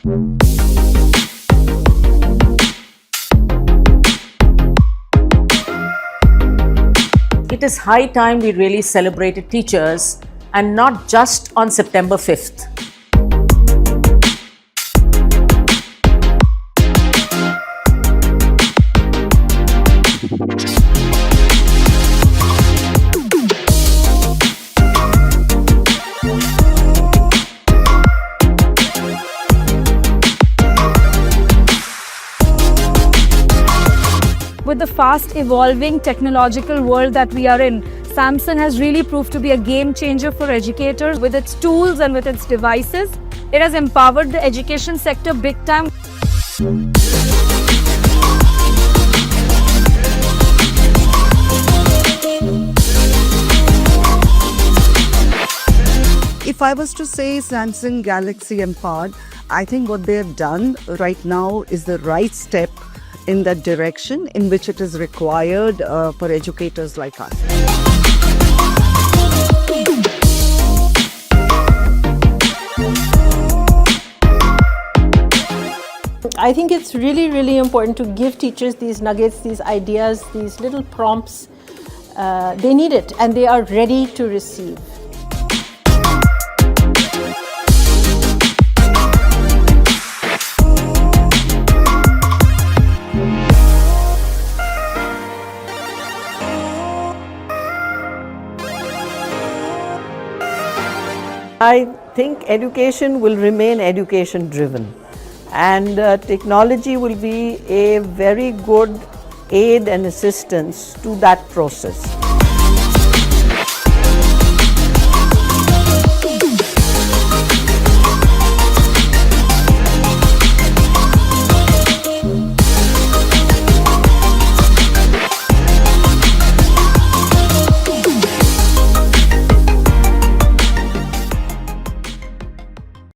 It is high time we really celebrated teachers, and not just on September 5th. With the fast evolving technological world that we are in, Samsung has really proved to be a game changer for educators. With its tools and with its devices, it has empowered the education sector big time. If I was to say Samsung Galaxy Empowered, I think what they have done right now is the right step in that direction in which it is required for educators like us. I think it's really, really important to give teachers these nuggets, these ideas, these little prompts. They need it and they are ready to receive. I think education will remain education driven, and technology will be a very good aid and assistance to that process.